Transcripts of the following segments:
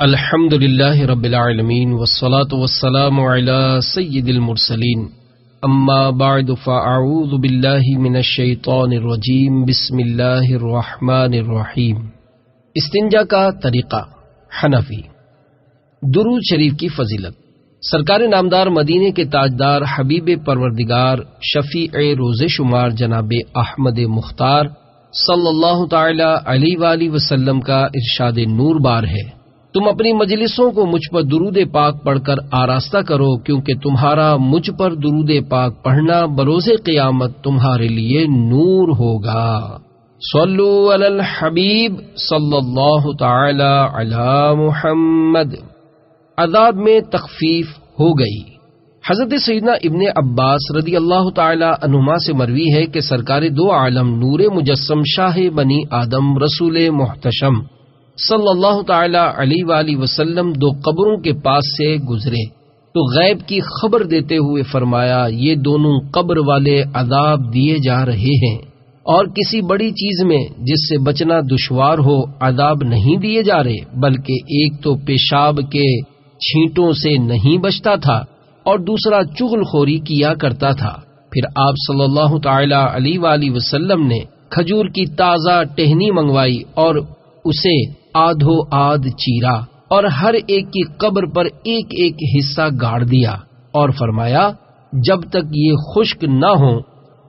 الحمد للہ رب العالمین والصلاة والسلام علی سید المرسلین اما بعد فاعوذ باللہ من الشیطان الرجیم بسم اللہ الرحمن الرحیم۔ استنجا کا طریقہ حنفی۔ درود شریف کی فضیلت۔ سرکار نامدار مدینے کے تاجدار حبیب پروردگار شفیع روز شمار جناب احمد مختار صلی اللہ تعالی علیہ وآلہ وسلم کا ارشاد نور بار ہے، تم اپنی مجلسوں کو مجھ پر درود پاک پڑھ کر آراستہ کرو، کیونکہ تمہارا مجھ پر درود پاک پڑھنا بروز قیامت تمہارے لیے نور ہوگا۔ صلو علی الحبیب صلی اللہ تعالی علی محمد۔ عذاب میں تخفیف ہو گئی۔ حضرت سیدنا ابن عباس رضی اللہ تعالی عنہما سے مروی ہے کہ سرکار دو عالم نور مجسم شاہ بنی آدم رسول محتشم صلی اللہ تعالی علیہ وآلہ وسلم دو قبروں کے پاس سے گزرے تو غیب کی خبر دیتے ہوئے فرمایا، یہ دونوں قبر والے عذاب دیے جا رہے ہیں، اور کسی بڑی چیز میں جس سے بچنا دشوار ہو عذاب نہیں دیے جا رہے، بلکہ ایک تو پیشاب کے چھینٹوں سے نہیں بچتا تھا اور دوسرا چغل خوری کیا کرتا تھا۔ پھر آپ صلی اللہ تعالی علیہ وآلہ وسلم نے کھجور کی تازہ ٹہنی منگوائی اور اسے آدھو آدھ چیرا اور ہر ایک کی قبر پر ایک ایک حصہ گاڑ دیا اور فرمایا، جب تک یہ خشک نہ ہو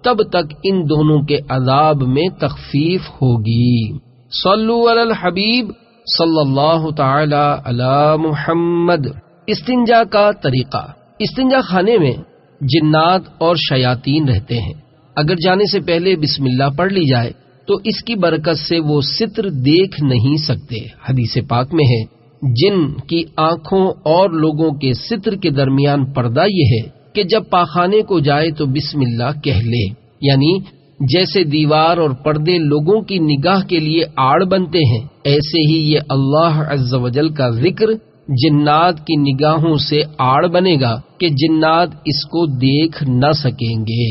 تب تک ان دونوں کے عذاب میں تخفیف ہوگی۔ صلو علی الحبیب صلی اللہ تعالی علی محمد۔ استنجا کا طریقہ۔ استنجا خانے میں جنات اور شیاطین رہتے ہیں، اگر جانے سے پہلے بسم اللہ پڑھ لی جائے تو اس کی برکت سے وہ ستر دیکھ نہیں سکتے۔ حدیث پاک میں ہے، جن کی آنکھوں اور لوگوں کے ستر کے درمیان پردہ یہ ہے کہ جب پاخانے کو جائے تو بسم اللہ کہہ لے، یعنی جیسے دیوار اور پردے لوگوں کی نگاہ کے لیے آڑ بنتے ہیں، ایسے ہی یہ اللہ عز و جل کا ذکر جنات کی نگاہوں سے آڑ بنے گا کہ جنات اس کو دیکھ نہ سکیں گے۔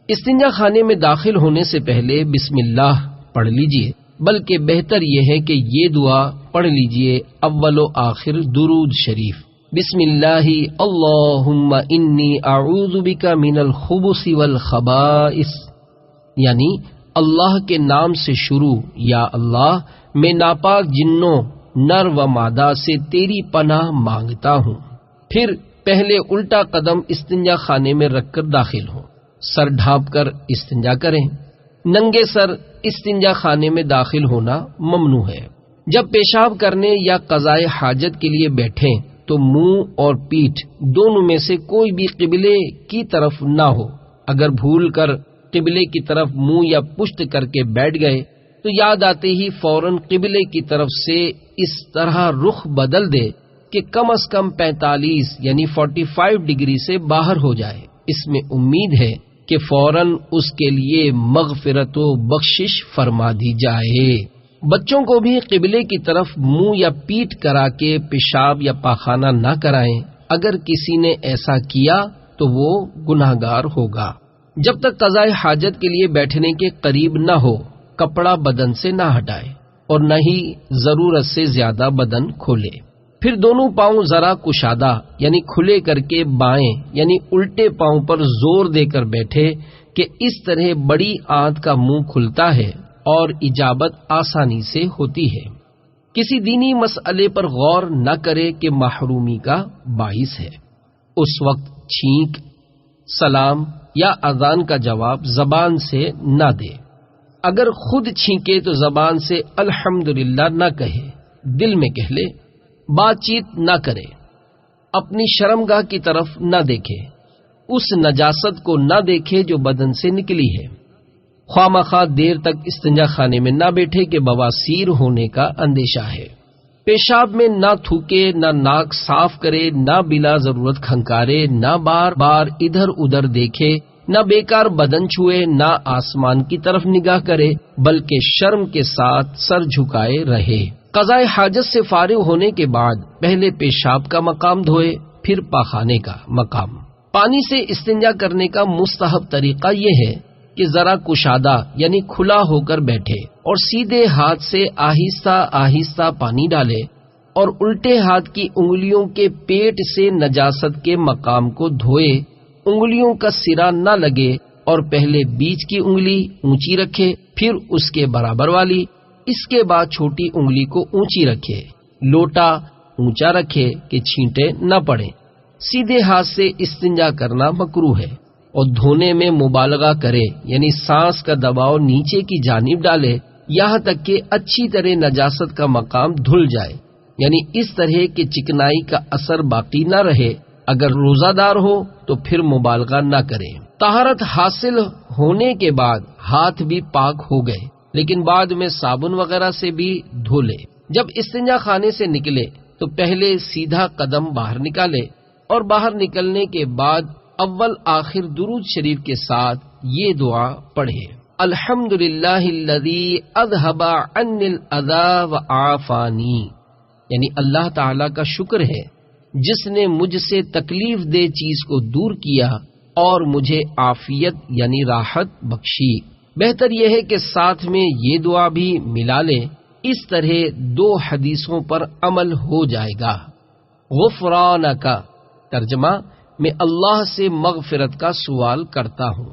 استنجا خانے میں داخل ہونے سے پہلے بسم اللہ پڑھ لیجئے، بلکہ بہتر یہ ہے کہ یہ دعا پڑھ لیجئے اول و آخر درود شریف۔ بسم اللہ اللہم انی اعوذ بک من الخبث والخبائث، یعنی اللہ کے نام سے شروع، یا اللہ میں ناپاک جنوں نر و مادہ سے تیری پناہ مانگتا ہوں۔ پھر پہلے الٹا قدم استنجا خانے میں رکھ کر داخل ہوں، سر ڈھانپ کر استنجا کریں۔ ننگے سر استنجا خانے میں داخل ہونا ممنوع ہے۔ جب پیشاب کرنے یا قضائے حاجت کے لیے بیٹھیں تو منہ اور پیٹھ دونوں میں سے کوئی بھی قبلے کی طرف نہ ہو۔ اگر بھول کر قبلے کی طرف منہ یا پشت کر کے بیٹھ گئے تو یاد آتے ہی فوراً قبلے کی طرف سے اس طرح رخ بدل دے کہ کم از کم 45 یعنی 45 ڈگری سے باہر ہو جائے۔ اس میں امید ہے کہ فوراً اس کے لیے مغفرت و بخشش فرما دی جائے۔ بچوں کو بھی قبلے کی طرف منہ یا پیٹھ کرا کے پیشاب یا پاخانہ نہ کرائیں، اگر کسی نے ایسا کیا تو وہ گناہگار ہوگا۔ جب تک قضائے حاجت کے لیے بیٹھنے کے قریب نہ ہو کپڑا بدن سے نہ ہٹائے اور نہ ہی ضرورت سے زیادہ بدن کھولے۔ پھر دونوں پاؤں ذرا کشادہ یعنی کھلے کر کے بائیں یعنی الٹے پاؤں پر زور دے کر بیٹھے کہ اس طرح بڑی آنت کا منہ کھلتا ہے اور اجابت آسانی سے ہوتی ہے۔ کسی دینی مسئلے پر غور نہ کرے کہ محرومی کا باعث ہے، اس وقت چھینک، سلام یا اذان کا جواب زبان سے نہ دے۔ اگر خود چھینکے تو زبان سے الحمدللہ نہ کہے، دل میں کہہ لے۔ بات چیت نہ کرے، اپنی شرمگاہ کی طرف نہ دیکھے، اس نجاست کو نہ دیکھے جو بدن سے نکلی ہے۔ خواہ مخواہ دیر تک استنجا خانے میں نہ بیٹھے کہ بواسیر ہونے کا اندیشہ ہے۔ پیشاب میں نہ تھوکے، نہ ناک صاف کرے، نہ بلا ضرورت کھنکارے، نہ بار بار ادھر ادھر دیکھے، نہ بیکار بدن چھوئے، نہ آسمان کی طرف نگاہ کرے، بلکہ شرم کے ساتھ سر جھکائے رہے۔ قضائے حاجت سے فارغ ہونے کے بعد پہلے پیشاب کا مقام دھوئے، پھر پاخانے کا مقام۔ پانی سے استنجا کرنے کا مستحب طریقہ یہ ہے کہ ذرا کشادہ یعنی کھلا ہو کر بیٹھے اور سیدھے ہاتھ سے آہستہ آہستہ پانی ڈالے اور الٹے ہاتھ کی انگلیوں کے پیٹ سے نجاست کے مقام کو دھوئے، انگلیوں کا سرا نہ لگے اور پہلے بیچ کی انگلی اونچی رکھے، پھر اس کے برابر والی، اس کے بعد چھوٹی انگلی کو اونچی رکھے، لوٹا اونچا رکھے کہ چھینٹے نہ پڑیں۔ سیدھے ہاتھ سے استنجا کرنا مکروہ ہے، اور دھونے میں مبالغہ کرے، یعنی سانس کا دباؤ نیچے کی جانب ڈالے یہاں تک کہ اچھی طرح نجاست کا مقام دھل جائے، یعنی اس طرح کہ چکنائی کا اثر باقی نہ رہے۔ اگر روزہ دار ہو تو پھر مبالغہ نہ کرے۔ طہارت حاصل ہونے کے بعد ہاتھ بھی پاک ہو گئے، لیکن بعد میں صابن وغیرہ سے بھی دھو لے۔ جب استنجا خانے سے نکلے تو پہلے سیدھا قدم باہر نکالے، اور باہر نکلنے کے بعد اول آخر درود شریف کے ساتھ یہ دعا پڑھے: الحمدللہ الذی اذھب عنی الاذی وعافانی، یعنی اللہ تعالی کا شکر ہے جس نے مجھ سے تکلیف دہ چیز کو دور کیا اور مجھے عافیت یعنی راحت بخشی۔ بہتر یہ ہے کہ ساتھ میں یہ دعا بھی ملا لیں، اس طرح دو حدیثوں پر عمل ہو جائے گا۔ غفرانک، ترجمہ: میں اللہ سے مغفرت کا سوال کرتا ہوں۔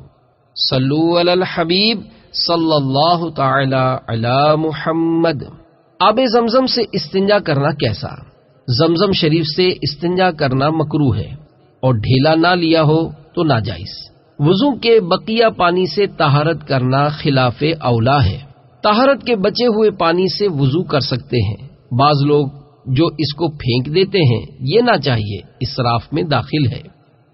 صلو علی الحبیب صلی اللہ تعالی علی محمد۔ آب زمزم سے استنجا کرنا کیسا؟ زمزم شریف سے استنجا کرنا مکروہ ہے، اور ڈھیلا نہ لیا ہو تو ناجائز۔ وضو کے بقیہ پانی سے طہارت کرنا خلاف اولا ہے۔ طہارت کے بچے ہوئے پانی سے وضو کر سکتے ہیں۔ بعض لوگ جو اس کو پھینک دیتے ہیں، یہ نہ چاہیے، اسراف میں داخل ہے۔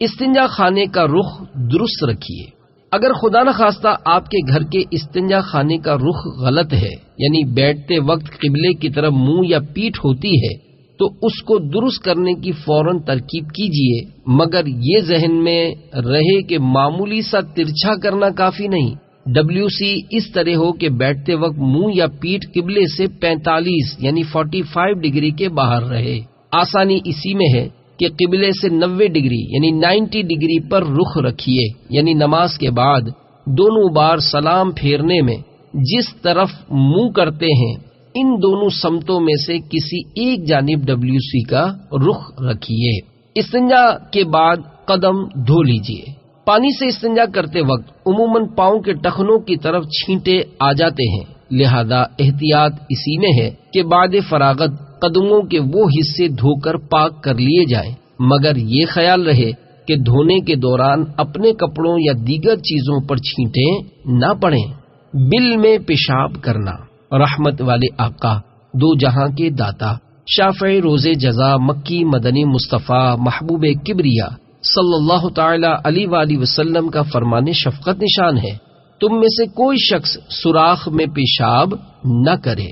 استنجا خانے کا رخ درست رکھیے۔ اگر خدا نخواستہ آپ کے گھر کے استنجا خانے کا رخ غلط ہے، یعنی بیٹھتے وقت قبلے کی طرف منہ یا پیٹھ ہوتی ہے، تو اس کو درست کرنے کی فوراً ترکیب کیجیے، مگر یہ ذہن میں رہے کہ معمولی سا ترچھا کرنا کافی نہیں۔ WC اس طرح ہو کہ بیٹھتے وقت منہ یا پیٹھ قبلے سے 45 یعنی 45 ڈگری کے باہر رہے۔ آسانی اسی میں ہے کہ قبلے سے 90 ڈگری یعنی 90 ڈگری پر رخ رکھیے، یعنی نماز کے بعد دونوں بار سلام پھیرنے میں جس طرف منہ کرتے ہیں، ان دونوں سمتوں میں سے کسی ایک جانب WC کا رخ رکھیے۔ استنجا کے بعد قدم دھو لیجیے۔ پانی سے استنجا کرتے وقت عموماً پاؤں کے ٹخنوں کی طرف چھینٹے آ جاتے ہیں، لہذا احتیاط اسی میں ہے کہ بعد فراغت قدموں کے وہ حصے دھو کر پاک کر لیے جائیں، مگر یہ خیال رہے کہ دھونے کے دوران اپنے کپڑوں یا دیگر چیزوں پر چھینٹے نہ پڑیں۔ بل میں پیشاب کرنا۔ رحمت والے آقا، دو جہاں کے داتا، شافع روز جزا، مکی مدنی مصطفیٰ، محبوب کبریا صلی اللہ تعالی علیہ وآلہ وسلم کا فرمان شفقت نشان ہے: تم میں سے کوئی شخص سوراخ میں پیشاب نہ کرے۔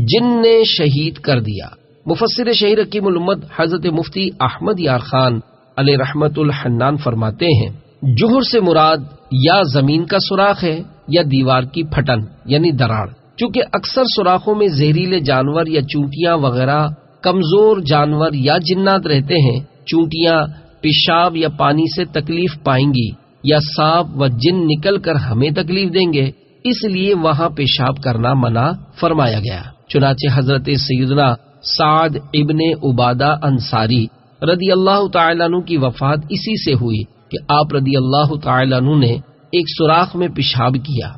جن نے شہید کر دیا۔ مفسر شہیر حکیم الامت حضرت مفتی احمد یار خان علیہ رحمت الحنان فرماتے ہیں، جوہر سے مراد یا زمین کا سوراخ ہے یا دیوار کی پھٹن یعنی دراڑ۔ چونکہ اکثر سوراخوں میں زہریلے جانور یا چونٹیاں وغیرہ کمزور جانور یا جنات رہتے ہیں، چونٹیاں پیشاب یا پانی سے تکلیف پائیں گی یا سانپ و جن نکل کر ہمیں تکلیف دیں گے، اس لیے وہاں پیشاب کرنا منع فرمایا گیا۔ چنانچہ حضرت سیدنا سعد ابن عبادہ انصاری رضی اللہ تعالیٰ عنہ کی وفات اسی سے ہوئی کہ آپ رضی اللہ تعالیٰ عنہ نے ایک سوراخ میں پیشاب کیا،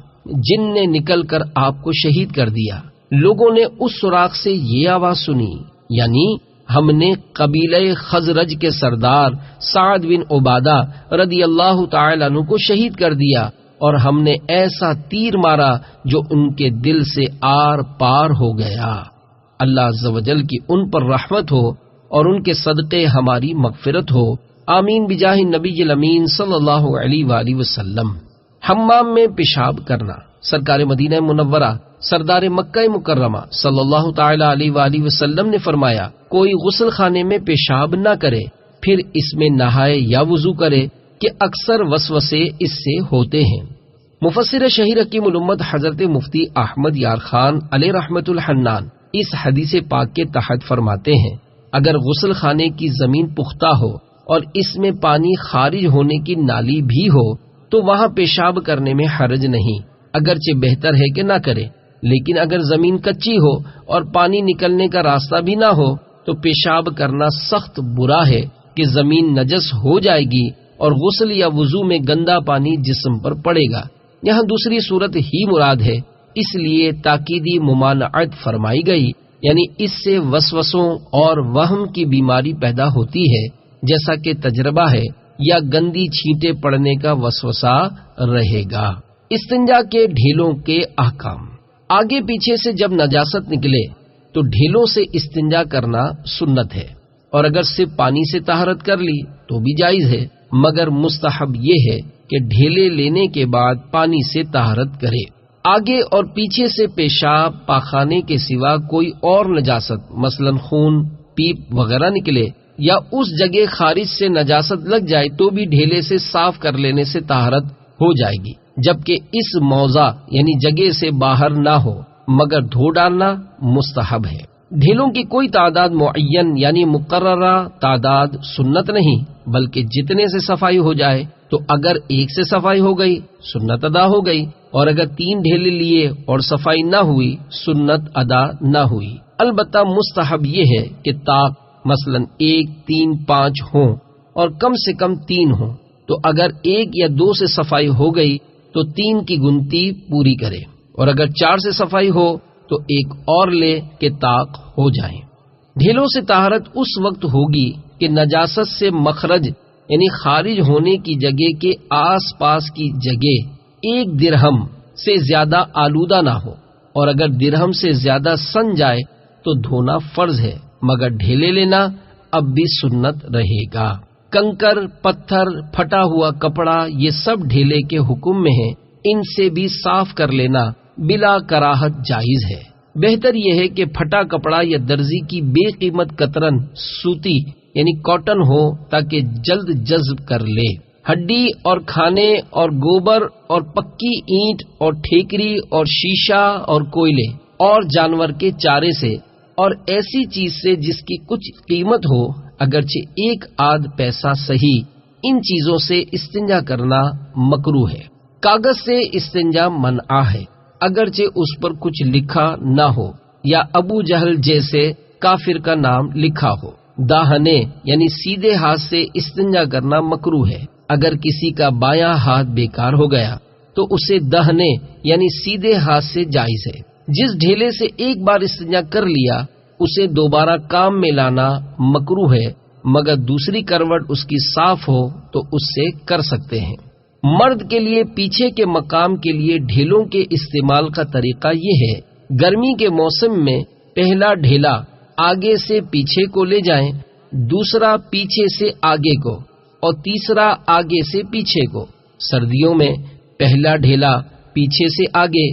جن نے نکل کر آپ کو شہید کر دیا۔ لوگوں نے اس سوراخ سے یہ آواز سنی، یعنی ہم نے قبیلہ خزرج کے سردار سعد بن عبادہ رضی اللہ تعالیٰ عنہ کو شہید کر دیا، اور ہم نے ایسا تیر مارا جو ان کے دل سے آر پار ہو گیا۔ اللہ عز و جل کی ان پر رحمت ہو اور ان کے صدقے ہماری مغفرت ہو، آمین بجاہ نبی الامین صلی اللہ علیہ وآلہ وسلم۔ حمام میں پیشاب کرنا۔ سرکار مدینہ منورہ سردار مکہ مکرمہ صلی اللہ تعالی علیہ وآلہ وسلم نے فرمایا، کوئی غسل خانے میں پیشاب نہ کرے، پھر اس میں نہائے یا وضو کرے کہ اکثر وسوسے اس سے ہوتے ہیں۔ مفسر شہیر حکیم الامت حضرت مفتی احمد یار خان علیہ رحمت الحنان اس حدیث پاک کے تحت فرماتے ہیں، اگر غسل خانے کی زمین پختہ ہو اور اس میں پانی خارج ہونے کی نالی بھی ہو تو وہاں پیشاب کرنے میں حرج نہیں، اگرچہ بہتر ہے کہ نہ کرے، لیکن اگر زمین کچی ہو اور پانی نکلنے کا راستہ بھی نہ ہو تو پیشاب کرنا سخت برا ہے کہ زمین نجس ہو جائے گی اور غسل یا وضو میں گندا پانی جسم پر پڑے گا۔ یہاں دوسری صورت ہی مراد ہے، اس لیے تاکیدی ممانعت فرمائی گئی، یعنی اس سے وسوسوں اور وہم کی بیماری پیدا ہوتی ہے، جیسا کہ تجربہ ہے، یا گندی چھینٹیں پڑنے کا وسوسہ رہے گا۔ استنجا کے ڈھیلوں کے احکام۔ آگے پیچھے سے جب نجاست نکلے تو ڈھیلوں سے استنجا کرنا سنت ہے، اور اگر صرف پانی سے طہارت کر لی تو بھی جائز ہے، مگر مستحب یہ ہے کہ ڈھیلے لینے کے بعد پانی سے طہارت کرے۔ آگے اور پیچھے سے پیشاب پاخانے کے سوا کوئی اور نجاست مثلا خون، پیپ وغیرہ نکلے یا اس جگہ خارج سے نجاست لگ جائے تو بھی ڈھیلے سے صاف کر لینے سے طہارت ہو جائے گی، جبکہ اس موضع یعنی جگہ سے باہر نہ ہو، مگر دھو ڈالنا مستحب ہے۔ ڈھیلوں کی کوئی تعداد معین یعنی مقررہ تعداد سنت نہیں، بلکہ جتنے سے صفائی ہو جائے، تو اگر ایک سے صفائی ہو گئی سنت ادا ہو گئی، اور اگر 3 ڈھیلے لیے اور صفائی نہ ہوئی سنت ادا نہ ہوئی۔ البتہ مستحب یہ ہے کہ طاق مثلا 1، 3، 5 ہوں اور کم سے کم 3 ہوں، تو اگر 1 یا 2 سے صفائی ہو گئی تو 3 کی گنتی پوری کرے، اور اگر 4 سے صفائی ہو تو 1 اور لے کہ طاق ہو جائیں۔ ڈھیلوں سے طہارت اس وقت ہوگی کہ نجاست سے مخرج یعنی خارج ہونے کی جگہ کے آس پاس کی جگہ 1 درہم سے زیادہ آلودہ نہ ہو، اور اگر درہم سے زیادہ سن جائے تو دھونا فرض ہے، مگر ڈھیلے لینا اب بھی سنت رہے گا۔ کنکر، پتھر، پھٹا ہوا کپڑا یہ سب ڈھیلے کے حکم میں ہیں، ان سے بھی صاف کر لینا بلا کراہت جائز ہے۔ بہتر یہ ہے کہ پھٹا کپڑا یا درزی کی بے قیمت کترن سوتی یعنی کاٹن ہو تاکہ جلد جذب کر لے۔ ہڈی اور کھانے اور گوبر اور پکی اینٹ اور ٹھیکری اور شیشہ اور کوئلے اور جانور کے چارے سے اور ایسی چیز سے جس کی کچھ قیمت ہو، اگرچہ 1 آدھ پیسہ صحیح، ان چیزوں سے استنجا کرنا مکروہ ہے۔ کاغذ سے استنجا منع ہے، اگرچہ اس پر کچھ لکھا نہ ہو یا ابو جہل جیسے کافر کا نام لکھا ہو۔ داہنے یعنی سیدھے ہاتھ سے استنجا کرنا مکروہ ہے، اگر کسی کا بایاں ہاتھ بیکار ہو گیا تو اسے دہنے یعنی سیدھے ہاتھ سے جائز ہے۔ جس ڈھیلے سے ایک بار استنجا کر لیا اسے دوبارہ کام میں لانا مکروہ ہے، مگر دوسری کروٹ اس کی صاف ہو تو اس سے کر سکتے ہیں۔ مرد کے لیے پیچھے کے مقام کے لیے ڈھیلوں کے استعمال کا طریقہ یہ ہے، گرمی کے موسم میں پہلا ڈھیلا آگے سے پیچھے کو لے جائیں، دوسرا پیچھے سے آگے کو اور تیسرا آگے سے پیچھے کو۔ سردیوں میں پہلا ڈھیلا پیچھے سے آگے،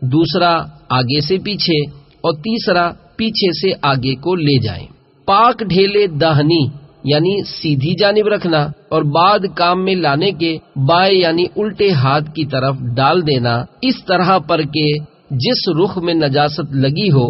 دوسرا آگے سے پیچھے اور تیسرا پیچھے سے آگے کو لے جائیں۔ پاک ڈھیلے داہنی یعنی سیدھی جانب رکھنا اور بعد کام میں لانے کے بائیں یعنی الٹے ہاتھ کی طرف ڈال دینا، اس طرح پر کہ جس رخ میں نجاست لگی ہو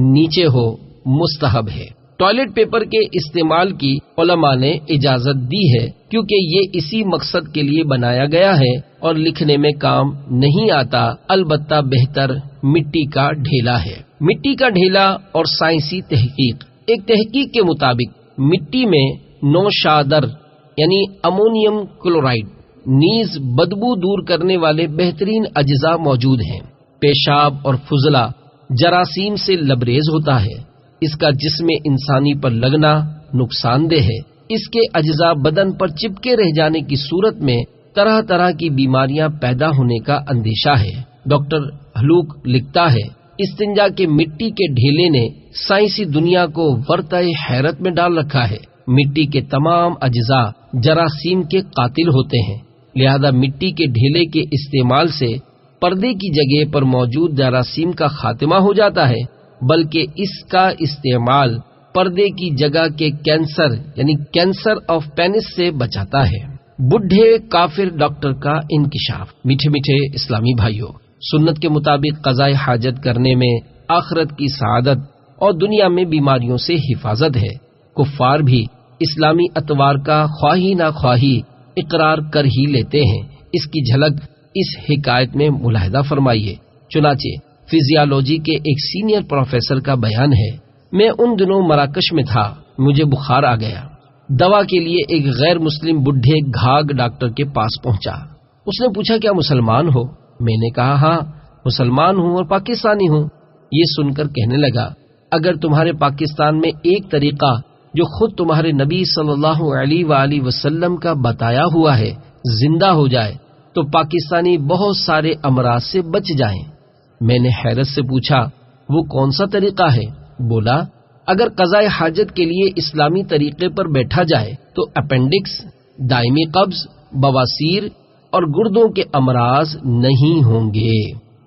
نیچے ہو، مستحب ہے۔ ٹوائلٹ پیپر کے استعمال کی علماء نے اجازت دی ہے، کیونکہ یہ اسی مقصد کے لیے بنایا گیا ہے اور لکھنے میں کام نہیں آتا۔ البتہ بہتر مٹی کا ڈھیلا ہے۔ مٹی کا ڈھیلا اور سائنسی تحقیق۔ ایک تحقیق کے مطابق مٹی میں نوشادر یعنی امونیم کلورائڈ نیز بدبو دور کرنے والے بہترین اجزاء موجود ہیں۔ پیشاب اور فضلہ جراثیم سے لبریز ہوتا ہے، اس کا جسم انسانی پر لگنا نقصان دہ ہے۔ اس کے اجزاء بدن پر چپکے رہ جانے کی صورت میں طرح طرح کی بیماریاں پیدا ہونے کا اندیشہ ہے۔ ڈاکٹر ہلوک لکھتا ہے، استنجا کے مٹی کے ڈھیلے نے سائنسی دنیا کو ورطۂ حیرت میں ڈال رکھا ہے۔ مٹی کے تمام اجزاء جراثیم کے قاتل ہوتے ہیں، لہذا مٹی کے ڈھیلے کے استعمال سے پردے کی جگہ پر موجود جراثیم کا خاتمہ ہو جاتا ہے، بلکہ اس کا استعمال پردے کی جگہ کے کینسر یعنی کینسر آف پینس سے بچاتا ہے۔ بڈھے کافر ڈاکٹر کا انکشاف۔ میٹھے میٹھے اسلامی بھائیوں، سنت کے مطابق قضاء حاجت کرنے میں آخرت کی سعادت اور دنیا میں بیماریوں سے حفاظت ہے۔ کفار بھی اسلامی اتوار کا خواہی نہ خواہی اقرار کر ہی لیتے ہیں۔ اس کی جھلک اس حکایت میں ملاحظہ فرمائیے۔ چنانچہ فزیالوجی کے ایک سینئر پروفیسر کا بیان ہے، میں ان دنوں مراکش میں تھا، مجھے بخار آ گیا۔ دوا کے لیے ایک غیر مسلم بڈھے گھاگ ڈاکٹر کے پاس پہنچا۔ اس نے پوچھا کیا مسلمان ہو؟ میں نے کہا ہاں مسلمان ہوں اور پاکستانی ہوں۔ یہ سن کر کہنے لگا اگر تمہارے پاکستان میں ایک طریقہ جو خود تمہارے نبی صلی اللہ علیہ وآلہ وسلم کا بتایا ہوا ہے زندہ ہو جائے تو پاکستانی بہت سارے امراض سے بچ جائیں۔ میں نے حیرت سے پوچھا وہ کون سا طریقہ ہے؟ بولا اگر قضاء حاجت کے لیے اسلامی طریقے پر بیٹھا جائے تو اپینڈکس، دائمی قبض، بواسیر اور گردوں کے امراض نہیں ہوں گے۔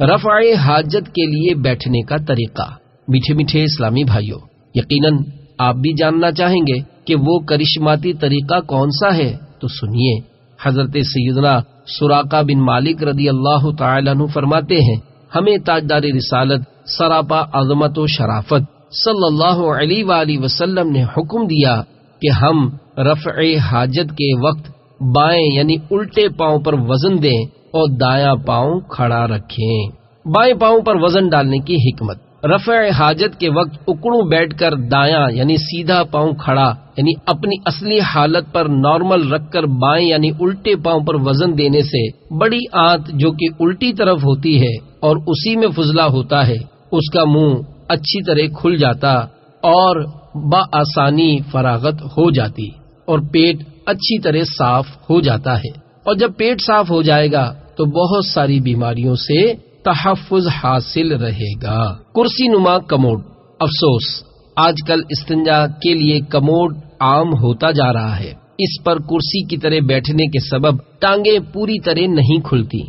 رفع حاجت کے لیے بیٹھنے کا طریقہ۔ میٹھے میٹھے اسلامی بھائیوں، یقیناً آپ بھی جاننا چاہیں گے کہ وہ کرشماتی طریقہ کون سا ہے، تو سنیے۔ حضرت سیدنا سراقہ بن مالک رضی اللہ تعالی عنہ فرماتے ہیں ہمیں تاجدار رسالت سراپا عظمت و شرافت صلی اللہ علیہ وآلہ وسلم نے حکم دیا کہ ہم رفع حاجت کے وقت بائیں یعنی الٹے پاؤں پر وزن دیں اور دایاں پاؤں کھڑا رکھیں۔ بائیں پاؤں پر وزن ڈالنے کی حکمت۔ رفع حاجت کے وقت اکڑوں بیٹھ کر دایاں یعنی سیدھا پاؤں کھڑا یعنی اپنی اصلی حالت پر نارمل رکھ کر بائیں یعنی الٹے پاؤں پر وزن دینے سے بڑی آنت جو کہ الٹی طرف ہوتی ہے اور اسی میں فضلہ ہوتا ہے اس کا منہ اچھی طرح کھل جاتا اور بآسانی فراغت ہو جاتی اور پیٹ اچھی طرح صاف ہو جاتا ہے، اور جب پیٹ صاف ہو جائے گا تو بہت ساری بیماریوں سے تحفظ حاصل رہے گا۔ کرسی نما کموڈ۔ افسوس آج کل استنجا کے لیے کموڈ عام ہوتا جا رہا ہے۔ اس پر کرسی کی طرح بیٹھنے کے سبب ٹانگیں پوری طرح نہیں کھلتی،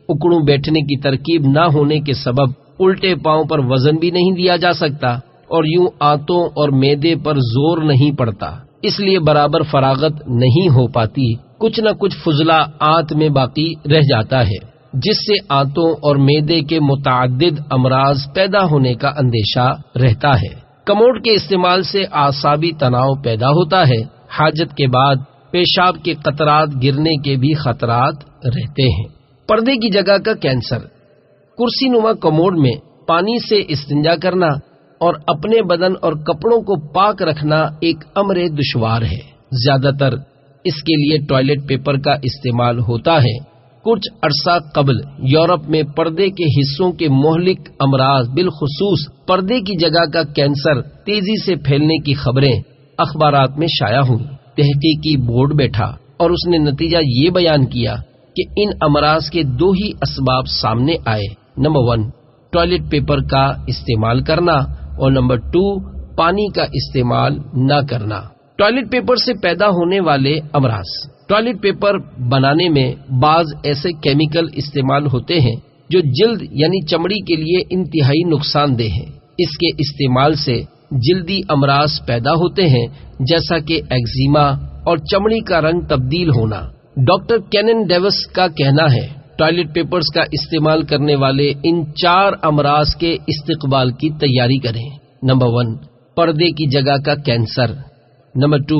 اکڑوں بیٹھنے کی ترکیب نہ ہونے کے سبب الٹے پاؤں پر وزن بھی نہیں دیا جا سکتا اور یوں آنتوں اور معدے پر زور نہیں پڑتا، اس لیے برابر فراغت نہیں ہو پاتی، کچھ نہ کچھ فضلہ آنت میں باقی رہ جاتا ہے جس سے آنتوں اور معدے کے متعدد امراض پیدا ہونے کا اندیشہ رہتا ہے۔ کموڈ کے استعمال سے اعصابی تناؤ پیدا ہوتا ہے، حاجت کے بعد پیشاب کے قطرات گرنے کے بھی خطرات رہتے ہیں۔ پردے کی جگہ کا کینسر۔ کرسی نما کموڈ میں پانی سے استنجا کرنا اور اپنے بدن اور کپڑوں کو پاک رکھنا ایک امر دشوار ہے۔ زیادہ تر اس کے لیے ٹوائلٹ پیپر کا استعمال ہوتا ہے۔ کچھ عرصہ قبل یورپ میں پردے کے حصوں کے مہلک امراض بالخصوص پردے کی جگہ کا کینسر تیزی سے پھیلنے کی خبریں اخبارات میں شائع ہوئی۔ تحقیقی بورڈ بیٹھا اور اس نے نتیجہ یہ بیان کیا کہ ان امراض کے دو ہی اسباب سامنے آئے۔ نمبر 1 ٹوائلٹ پیپر کا استعمال کرنا اور نمبر 2 پانی کا استعمال نہ کرنا۔ ٹوائلٹ پیپر سے پیدا ہونے والے امراض۔ ٹوائلٹ پیپر بنانے میں بعض ایسے کیمیکل استعمال ہوتے ہیں جو جلد یعنی چمڑی کے لیے انتہائی نقصان دہ ہیں۔ اس کے استعمال سے جلدی امراض پیدا ہوتے ہیں جیسا کہ ایگزیما اور چمڑی کا رنگ تبدیل ہونا۔ ڈاکٹر کینن ڈیوس کا کہنا ہے ٹوائلٹ پیپرز کا استعمال کرنے والے ان 4 امراض کے استقبال کی تیاری کریں۔ نمبر 1 پردے کی جگہ کا کینسر۔ نمبر 2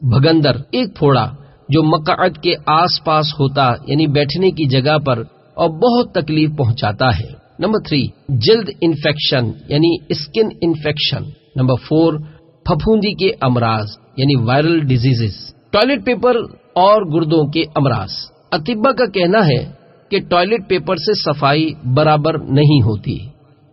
بھگندر، ایک پھوڑا جو مقعد کے آس پاس ہوتا یعنی بیٹھنے کی جگہ پر اور بہت تکلیف پہنچاتا ہے۔ نمبر 3 جلد انفیکشن یعنی اسکن انفیکشن۔ نمبر 4 پھپھوندی کے امراض یعنی وائرل ڈیزیزز۔ ٹوائلٹ پیپر اور گردوں کے امراض۔ اطباء کا کہنا ہے کہ ٹوائلٹ پیپر سے صفائی برابر نہیں ہوتی،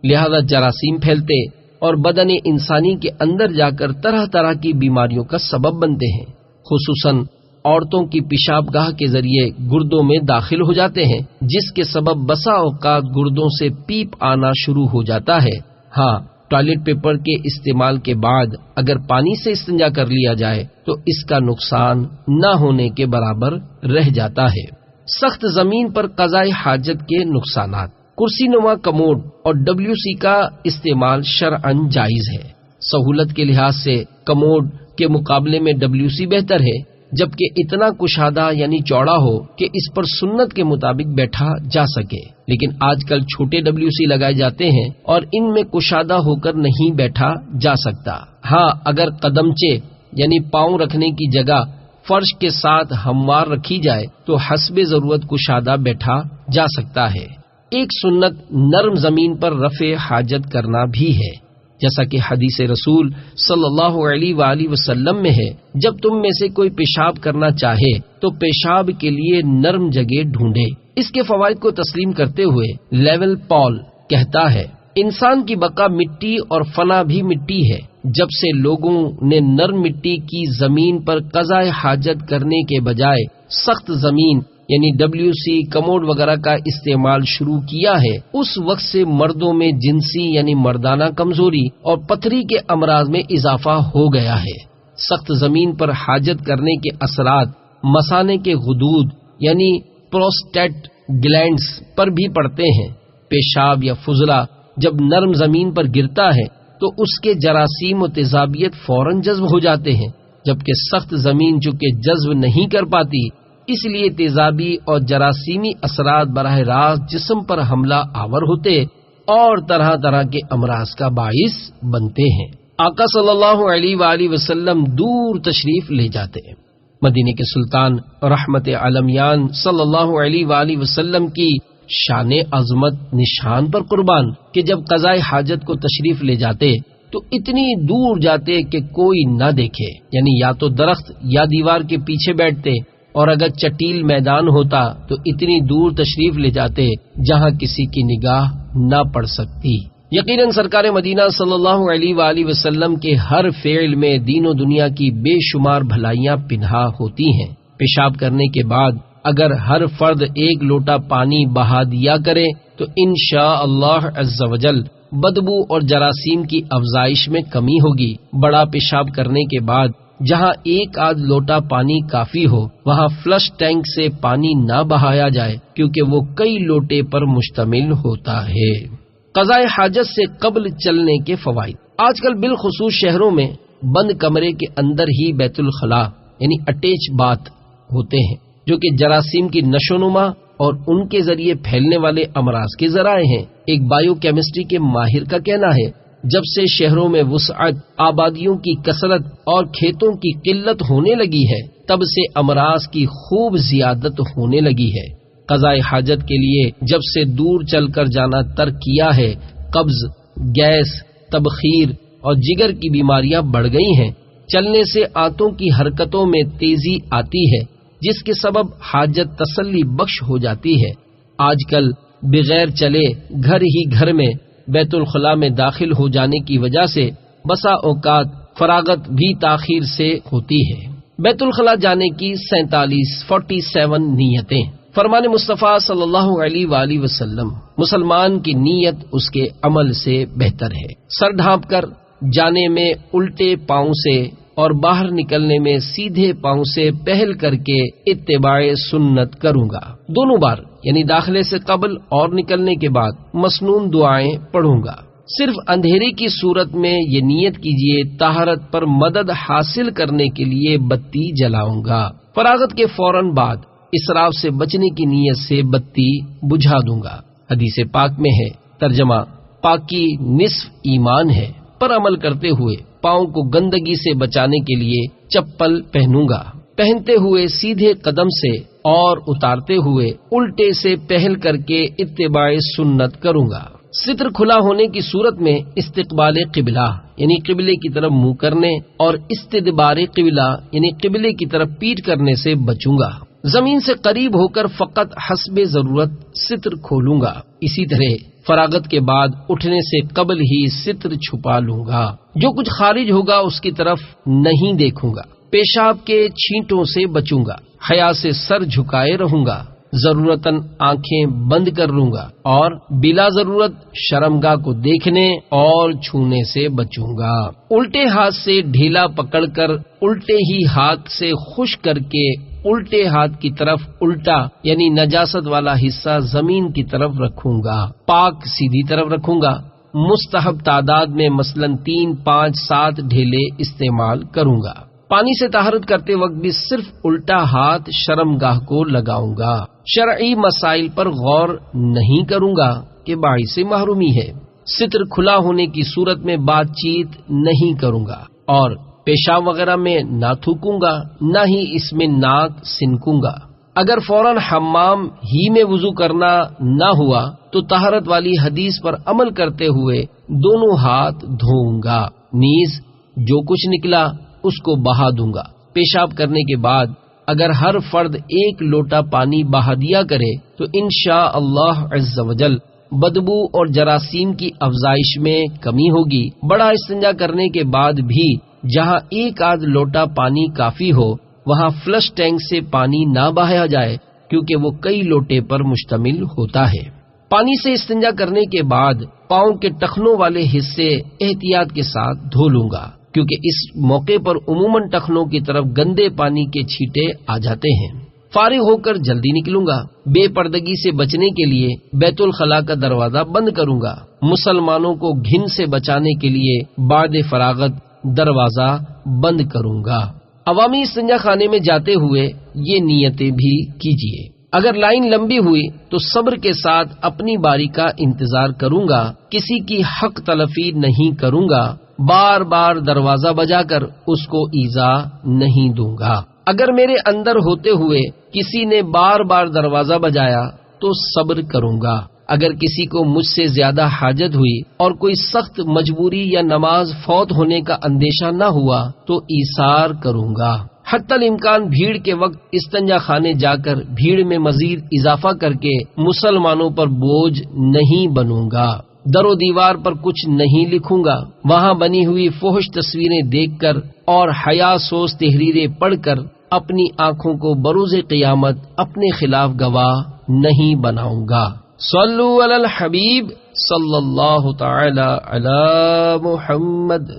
لہذا جراثیم پھیلتے اور بدن انسانی کے اندر جا کر طرح طرح کی بیماریوں کا سبب بنتے ہیں، خصوصاً عورتوں کی پیشاب گاہ کے ذریعے گردوں میں داخل ہو جاتے ہیں جس کے سبب بسا اوقات گردوں سے پیپ آنا شروع ہو جاتا ہے۔ ہاں، ٹوائلٹ پیپر کے استعمال کے بعد اگر پانی سے استنجا کر لیا جائے تو اس کا نقصان نہ ہونے کے برابر رہ جاتا ہے۔ سخت زمین پر قضاء حاجت کے نقصانات۔ کرسی نما کموڈ اور WC کا استعمال شرعاً جائز ہے۔ سہولت کے لحاظ سے کموڈ کے مقابلے میں WC بہتر ہے، جبکہ اتنا کشادہ یعنی چوڑا ہو کہ اس پر سنت کے مطابق بیٹھا جا سکے، لیکن آج کل چھوٹے WC لگائے جاتے ہیں اور ان میں کشادہ ہو کر نہیں بیٹھا جا سکتا۔ ہاں، اگر قدمچے یعنی پاؤں رکھنے کی جگہ فرش کے ساتھ ہموار رکھی جائے تو حسب ضرورت کشادہ بیٹھا جا سکتا ہے۔ ایک سنت نرم زمین پر رفع حاجت کرنا بھی ہے، جیسا کہ حدیث رسول صلی اللہ علیہ وآلہ وسلم میں ہے، جب تم میں سے کوئی پیشاب کرنا چاہے تو پیشاب کے لیے نرم جگہ ڈھونڈے۔ اس کے فوائد کو تسلیم کرتے ہوئے لیول پال کہتا ہے، انسان کی بقا مٹی اور فنا بھی مٹی ہے۔ جب سے لوگوں نے نرم مٹی کی زمین پر قضاء حاجت کرنے کے بجائے سخت زمین یعنی WC کموڈ وغیرہ کا استعمال شروع کیا ہے، اس وقت سے مردوں میں جنسی یعنی مردانہ کمزوری اور پتھری کے امراض میں اضافہ ہو گیا ہے۔ سخت زمین پر حاجت کرنے کے اثرات مثانے کے غدود یعنی پروسٹیٹ گلینڈز پر بھی پڑتے ہیں۔ پیشاب یا فضلہ جب نرم زمین پر گرتا ہے تو اس کے جراثیم و تیزابیت فوراً جذب ہو جاتے ہیں، جبکہ سخت زمین چونکہ جذب نہیں کر پاتی، اس لیے تیزابی اور جراثیمی اثرات براہ راست جسم پر حملہ آور ہوتے اور طرح طرح کے امراض کا باعث بنتے ہیں۔ آقا صلی اللہ علیہ وآلہ وسلم دور تشریف لے جاتے ہیں۔ مدینے کے سلطان رحمت عالمیان صلی اللہ علیہ وآلہ وسلم کی شان عظمت نشان پر قربان کہ جب قضاء حاجت کو تشریف لے جاتے تو اتنی دور جاتے کہ کوئی نہ دیکھے، یعنی یا تو درخت یا دیوار کے پیچھے بیٹھتے، اور اگر چٹیل میدان ہوتا تو اتنی دور تشریف لے جاتے جہاں کسی کی نگاہ نہ پڑ سکتی۔ یقیناً سرکار مدینہ صلی اللہ علیہ وآلہ وسلم کے ہر فعل میں دین و دنیا کی بے شمار بھلائیاں پنہا ہوتی ہیں۔ پیشاب کرنے کے بعد اگر ہر فرد ایک لوٹا پانی بہا دیا کرے تو انشاءاللہ عز وجل بدبو اور جراثیم کی افزائش میں کمی ہوگی۔ بڑا پیشاب کرنے کے بعد جہاں ایک آدھ لوٹا پانی کافی ہو، وہاں فلش ٹینک سے پانی نہ بہایا جائے کیونکہ وہ کئی لوٹے پر مشتمل ہوتا ہے۔ قضاء حاجت سے قبل چلنے کے فوائد۔ آج کل بالخصوص شہروں میں بند کمرے کے اندر ہی بیت الخلاء یعنی اٹیچ باتھ ہوتے ہیں، جو کہ جراثیم کی نشو و نما اور ان کے ذریعے پھیلنے والے امراض کے ذرائع ہیں۔ ایک بائیو کیمسٹری کے ماہر کا کہنا ہے، جب سے شہروں میں وسعت، آبادیوں کی کثرت اور کھیتوں کی قلت ہونے لگی ہے، تب سے امراض کی خوب زیادت ہونے لگی ہے۔ قضاء حاجت کے لیے جب سے دور چل کر جانا ترک کیا ہے، قبض، گیس، تبخیر اور جگر کی بیماریاں بڑھ گئی ہیں۔ چلنے سے آنتوں کی حرکتوں میں تیزی آتی ہے، جس کے سبب حاجت تسلی بخش ہو جاتی ہے۔ آج کل بغیر چلے گھر ہی گھر میں بیت الخلاء میں داخل ہو جانے کی وجہ سے بسا اوقات فراغت بھی تاخیر سے ہوتی ہے۔ بیت الخلاء جانے کی 47 نیتیں۔ فرمان مصطفیٰ صلی اللہ علیہ وآلہ وسلم، مسلمان کی نیت اس کے عمل سے بہتر ہے۔ سر ڈھانپ کر جانے میں الٹے پاؤں سے اور باہر نکلنے میں سیدھے پاؤں سے پہل کر کے اتباع سنت کروں گا۔ دونوں بار یعنی داخلے سے قبل اور نکلنے کے بعد مسنون دعائیں پڑھوں گا۔ صرف اندھیرے کی صورت میں یہ نیت کیجیے، طہارت پر مدد حاصل کرنے کے لیے بتی جلاؤں گا۔ فراغت کے فوراً بعد اسراف سے بچنے کی نیت سے بتی بجھا دوں گا۔ حدیث پاک میں ہے، ترجمہ، پاکی نصف ایمان ہے، پر عمل کرتے ہوئے پاؤں کو گندگی سے بچانے کے لیے چپل پہنوں گا۔ پہنتے ہوئے سیدھے قدم سے اور اتارتے ہوئے الٹے سے پہل کر کے اتباع سنت کروں گا۔ ستر کھلا ہونے کی صورت میں استقبال قبلہ یعنی قبلے کی طرف منہ کرنے اور استدبار قبلہ یعنی قبلے کی طرف پیٹ کرنے سے بچوں گا۔ زمین سے قریب ہو کر فقط حسب ضرورت ستر کھولوں گا۔ اسی طرح فراغت کے بعد اٹھنے سے قبل ہی ستر چھپا لوں گا۔ جو کچھ خارج ہوگا اس کی طرف نہیں دیکھوں گا۔ پیشاب کے چھینٹوں سے بچوں گا۔ حیا سے سر جھکائے رہوں گا۔ ضرورتاً آنکھیں بند کر لوں گا اور بلا ضرورت شرمگاہ کو دیکھنے اور چھونے سے بچوں گا۔ الٹے ہاتھ سے ڈھیلا پکڑ کر الٹے ہی ہاتھ سے خشک کر کے الٹے ہاتھ کی طرف الٹا یعنی نجاست والا حصہ زمین کی طرف رکھوں گا۔ پاک سیدھی طرف رکھوں گا۔ مستحب تعداد میں مثلاً 3، 5، 7 ڈھیلے استعمال کروں گا۔ پانی سے طہارت کرتے وقت بھی صرف الٹا ہاتھ شرمگاہ کو لگاؤں گا۔ شرعی مسائل پر غور نہیں کروں گا کہ باعث محرومی ہے۔ ستر کھلا ہونے کی صورت میں بات چیت نہیں کروں گا اور پیشاب وغیرہ میں نہ تھوکوں گا، نہ ہی اس میں ناک سنکوں گا۔ اگر فوراً حمام ہی میں وضو کرنا نہ ہوا تو طہارت والی حدیث پر عمل کرتے ہوئے دونوں ہاتھ دھوؤں گا، نیز جو کچھ نکلا اس کو بہا دوں گا۔ پیشاب کرنے کے بعد اگر ہر فرد 1 لوٹا پانی بہا دیا کرے تو انشاءاللہ عز وجل بدبو اور جراثیم کی افزائش میں کمی ہوگی۔ بڑا استنجا کرنے کے بعد بھی جہاں 1 آدھ لوٹا پانی کافی ہو وہاں فلش ٹینک سے پانی نہ بہایا جائے، کیونکہ وہ کئی لوٹے پر مشتمل ہوتا ہے۔ پانی سے استنجا کرنے کے بعد پاؤں کے ٹخنوں والے حصے احتیاط کے ساتھ دھو لوں گا، کیونکہ اس موقع پر عموماً ٹخنوں کی طرف گندے پانی کے چھینٹے آ جاتے ہیں۔ فارغ ہو کر جلدی نکلوں گا۔ بے پردگی سے بچنے کے لیے بیت الخلاء کا دروازہ بند کروں گا۔ مسلمانوں کو گھن سے بچانے کے لیے بعد فراغت دروازہ بند کروں گا۔ عوامی استنجا خانے میں جاتے ہوئے یہ نیتیں بھی کیجیے۔ اگر لائن لمبی ہوئی تو صبر کے ساتھ اپنی باری کا انتظار کروں گا، کسی کی حق تلفی نہیں کروں گا، بار بار دروازہ بجا کر اس کو ایذا نہیں دوں گا۔ اگر میرے اندر ہوتے ہوئے کسی نے بار بار دروازہ بجایا تو صبر کروں گا۔ اگر کسی کو مجھ سے زیادہ حاجت ہوئی اور کوئی سخت مجبوری یا نماز فوت ہونے کا اندیشہ نہ ہوا تو ایثار کروں گا۔ حتی الامکان بھیڑ کے وقت استنجا خانے جا کر بھیڑ میں مزید اضافہ کر کے مسلمانوں پر بوجھ نہیں بنوں گا۔ در و دیوار پر کچھ نہیں لکھوں گا۔ وہاں بنی ہوئی فحش تصویریں دیکھ کر اور حیا سوز تحریریں پڑھ کر اپنی آنکھوں کو بروز قیامت اپنے خلاف گواہ نہیں بناؤں گا۔ صلو علی الحبیب صلی اللہ تعالی علی محمد۔